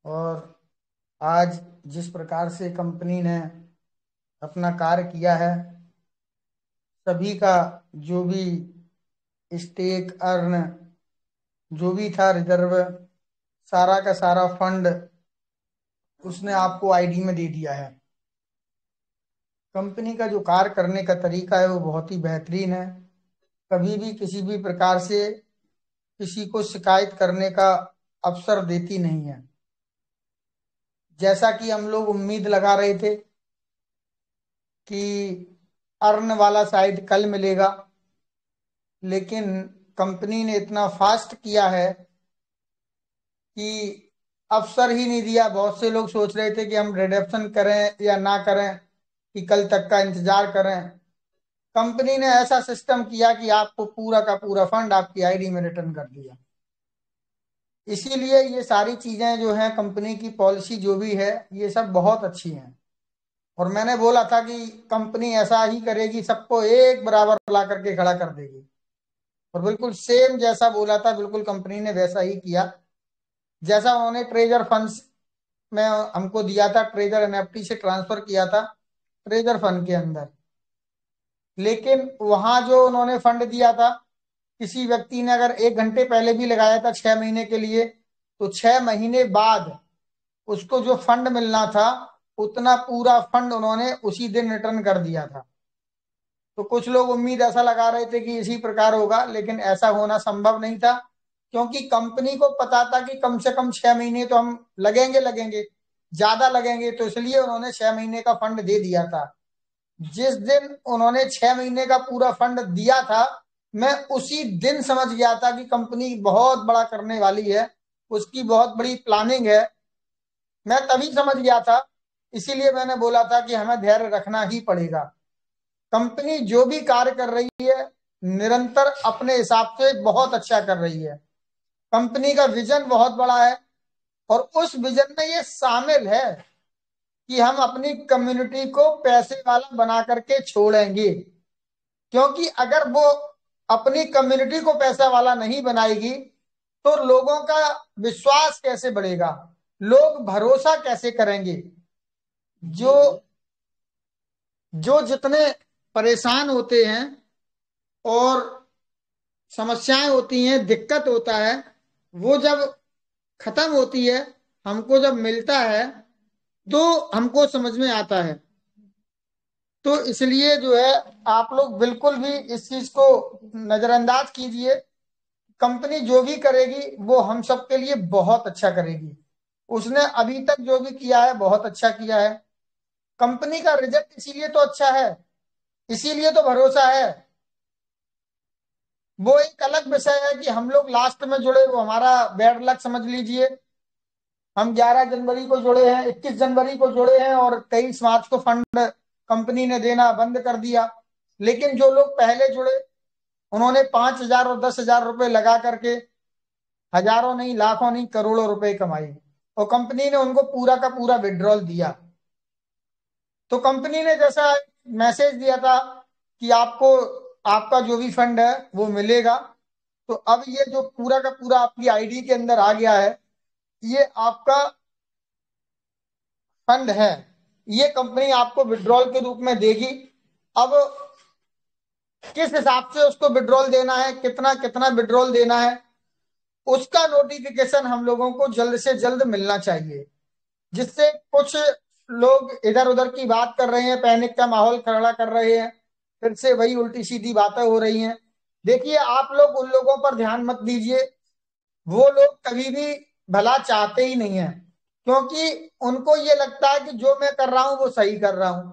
और आज जिस प्रकार से कंपनी ने अपना कार्य किया है, सभी का जो भी स्टेक अर्न जो भी था रिजर्व, सारा का सारा फंड उसने आपको आईडी में दे दिया है। कंपनी का जो कार्य करने का तरीका है वो बहुत ही बेहतरीन है। कभी भी किसी भी प्रकार से किसी को शिकायत करने का अवसर देती नहीं है। जैसा कि हम लोग उम्मीद लगा रहे थे कि अर्न वाला साइड कल मिलेगा, लेकिन कंपनी ने इतना फास्ट किया है कि अवसर ही नहीं दिया। बहुत से लोग सोच रहे थे कि हम रिडम्पशन करें या ना करें, कि कल तक का इंतजार करें। कंपनी ने ऐसा सिस्टम किया कि आपको पूरा का पूरा फंड आपकी आईडी में रिटर्न कर दिया। इसीलिए ये सारी चीजें जो हैं, कंपनी की पॉलिसी जो भी है, ये सब बहुत अच्छी हैं। और मैंने बोला था कि कंपनी ऐसा ही करेगी, सबको एक बराबर ला करके खड़ा कर देगी। और बिल्कुल सेम जैसा बोला था, बिल्कुल कंपनी ने वैसा ही किया। जैसा उन्होंने ट्रेजर फंड्स में हमको दिया था, ट्रेजर एनएफटी से ट्रांसफर किया था ट्रेजर फंड के अंदर। लेकिन वहां जो उन्होंने फंड दिया था, किसी व्यक्ति ने अगर 1 घंटे पहले भी लगाया था 6 महीने के लिए, तो 6 महीने बाद उसको जो फंड मिलना था, उतना पूरा फंड उन्होंने उसी दिन रिटर्न कर दिया था। तो कुछ लोग उम्मीद ऐसा लगा रहे थे कि इसी प्रकार होगा, लेकिन ऐसा होना संभव नहीं था। क्योंकि कंपनी को पता था कि कम से कम 6 महीने तो हम लगेंगे लगेंगे, ज्यादा लगेंगे, तो इसलिए उन्होंने 6 महीने का फंड दे दिया था। जिस दिन उन्होंने 6 महीने का पूरा फंड दिया था, मैं उसी दिन समझ गया था कि कंपनी बहुत बड़ा करने वाली है, उसकी बहुत बड़ी प्लानिंग है। मैं तभी समझ गया था। इसीलिए मैंने बोला था कि हमें धैर्य रखना ही पड़ेगा। कंपनी जो भी कार्य कर रही है, निरंतर अपने हिसाब से बहुत अच्छा कर रही है। कंपनी का विजन बहुत बड़ा है, और उस विजन में ये शामिल है कि हम अपनी कम्युनिटी को पैसे वाला बना करके छोड़ेंगे। क्योंकि अगर वो अपनी कम्युनिटी को पैसा वाला नहीं बनाएगी, तो लोगों का विश्वास कैसे बढ़ेगा, लोग भरोसा कैसे करेंगे। जो जो जितने परेशान होते हैं और समस्याएं होती हैं, दिक्कत होता है, वो जब खत्म होती है, हमको जब मिलता है, तो हमको समझ में आता है। तो इसलिए जो है, आप लोग बिल्कुल भी इस चीज को नजरअंदाज कीजिए। कंपनी जो भी करेगी वो हम सबके लिए बहुत अच्छा करेगी। उसने अभी तक जो भी किया है बहुत अच्छा किया है। कंपनी का रिजल्ट इसीलिए तो अच्छा है, इसीलिए तो भरोसा है। वो एक अलग विषय है कि हम लोग लास्ट में जुड़े, वो हमारा बैड लक समझ लीजिए। हम 11 जनवरी को जुड़े हैं, 21 जनवरी को जुड़े हैं, और 23 मार्च को फंड कंपनी ने देना बंद कर दिया। लेकिन जो लोग पहले जुड़े, उन्होंने 5,000 और 10,000 रुपए लगा करके हजारों नहीं, लाखों नहीं, करोड़ों रुपए कमाई। और कंपनी ने उनको पूरा का पूरा विड्रॉल दिया। तो कंपनी ने जैसा मैसेज दिया था कि आपको आपका जो भी फंड है वो मिलेगा, तो अब ये जो पूरा का पूरा आपकी आईडी के अंदर आ गया है, ये आपका फंड है। ये कंपनी आपको विड्रॉल के रूप में देगी। अब किस हिसाब से उसको विड्रॉल देना है, कितना कितना विड्रॉल देना है, उसका नोटिफिकेशन हम लोगों को जल्द से जल्द मिलना चाहिए। जिससे कुछ लोग इधर उधर की बात कर रहे हैं, पैनिक का माहौल खड़ा कर रहे हैं, फिर से वही उल्टी सीधी बातें हो रही हैं। देखिए, आप लोग उन लोगों पर ध्यान मत दीजिए। वो लोग कभी भी भला चाहते ही नहीं है, क्योंकि उनको ये लगता है कि जो मैं कर रहा हूं वो सही कर रहा हूं,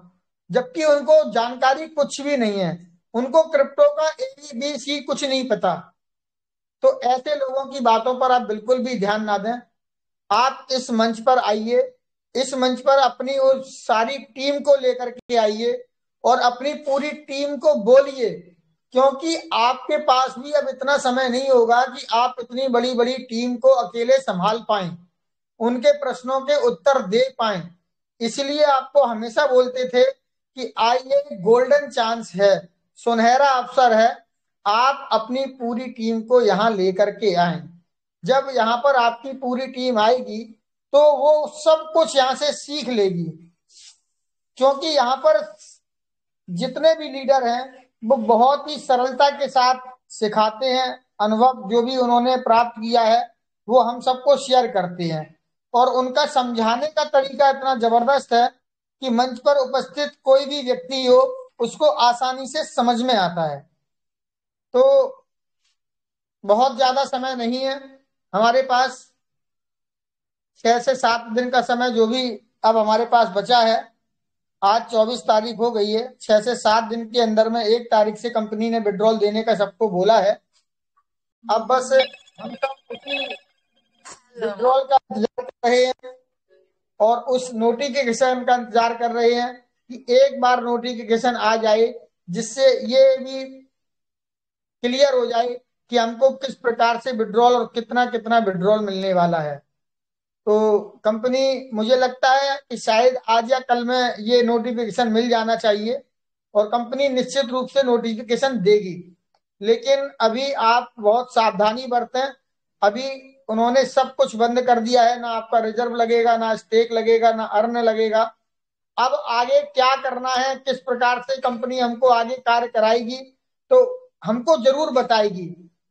जबकि उनको जानकारी कुछ भी नहीं है। उनको क्रिप्टो का ABC कुछ नहीं पता। तो ऐसे लोगों की बातों पर आप बिल्कुल भी ध्यान ना दें। आप इस मंच पर आइए, इस मंच पर अपनी उस सारी टीम को लेकर के आइए, और अपनी पूरी टीम को बोलिए। क्योंकि आपके पास भी अब इतना समय नहीं होगा कि आप इतनी बड़ी बड़ी टीम को अकेले संभाल पाएं, उनके प्रश्नों के उत्तर दे पाएं। इसलिए आपको हमेशा बोलते थे कि आइए, गोल्डन चांस है, सुनहरा अवसर है, आप अपनी पूरी टीम को यहां लेकर के आए। जब यहां पर आपकी पूरी टीम आएगी, तो वो सब कुछ यहाँ से सीख लेगी। क्योंकि यहाँ पर जितने भी लीडर हैं वो बहुत ही सरलता के साथ सिखाते हैं, अनुभव जो भी उन्होंने प्राप्त किया है वो हम सबको शेयर करते हैं। और उनका समझाने का तरीका इतना जबरदस्त है कि मंच पर उपस्थित कोई भी व्यक्ति हो उसको आसानी से समझ में आता है। तो बहुत ज्यादा समय नहीं है हमारे पास, 6 से 7 दिन का समय जो भी अब हमारे पास बचा है। आज 24 तारीख हो गई है, 6 से 7 दिन के अंदर में 1 तारीख से कंपनी ने विड्रॉल देने का सबको बोला है। अब बस हम सब उसी विड्रॉल का इंतजार कर रहे हैं और उस नोटिफिकेशन का इंतजार कर रहे हैं कि एक बार नोटिफिकेशन आ जाए जिससे ये भी क्लियर हो जाए कि हमको किस प्रकार से विड्रॉल और कितना कितना विड्रॉल मिलने वाला है। तो कंपनी, मुझे लगता है कि शायद आज या कल में ये नोटिफिकेशन मिल जाना चाहिए और कंपनी निश्चित रूप से नोटिफिकेशन देगी। लेकिन अभी आप बहुत सावधानी बरतें। अभी उन्होंने सब कुछ बंद कर दिया है, ना आपका रिजर्व लगेगा, ना स्टेक लगेगा, ना अर्न लगेगा। अब आगे क्या करना है, किस प्रकार से कंपनी हमको आगे कार्य कराएगी तो हमको जरूर बताएगी।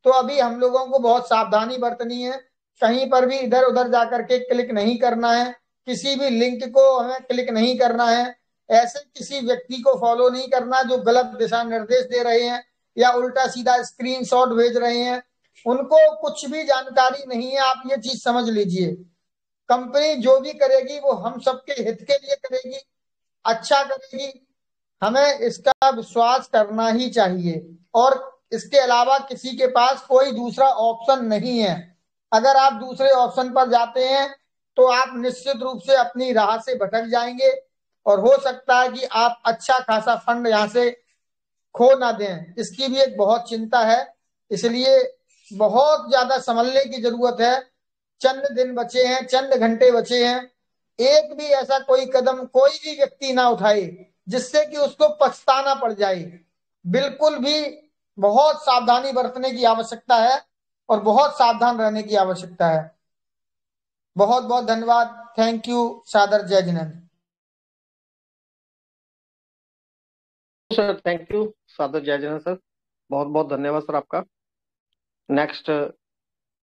तो अभी हम लोगों को बहुत सावधानी बरतनी है, कहीं पर भी इधर उधर जाकर के क्लिक नहीं करना है, किसी भी लिंक को हमें क्लिक नहीं करना है, ऐसे किसी व्यक्ति को फॉलो नहीं करना जो गलत दिशा निर्देश दे रहे हैं या उल्टा सीधा स्क्रीनशॉट भेज रहे हैं। उनको कुछ भी जानकारी नहीं है, आप ये चीज समझ लीजिए। कंपनी जो भी करेगी वो हम सबके हित के लिए करेगी, अच्छा करेगी। हमें इसका विश्वास करना ही चाहिए और इसके अलावा किसी के पास कोई दूसरा ऑप्शन नहीं है। अगर आप दूसरे ऑप्शन पर जाते हैं तो आप निश्चित रूप से अपनी राह से भटक जाएंगे और हो सकता है कि आप अच्छा खासा फंड यहाँ से खो ना दें, इसकी भी एक बहुत चिंता है। इसलिए बहुत ज्यादा संभलने की जरूरत है। चंद दिन बचे हैं, चंद घंटे बचे हैं। एक भी ऐसा कोई कदम कोई भी व्यक्ति ना उठाए जिससे कि उसको पछताना पड़ जाए। बिल्कुल भी बहुत सावधानी बरतने की आवश्यकता है और बहुत सावधान रहने की आवश्यकता है। बहुत बहुत धन्यवाद। Thank you. सादर जय जिनेंद्र। Sir thank you. सादर जय जन सर, बहुत बहुत धन्यवाद सर आपका। नेक्स्ट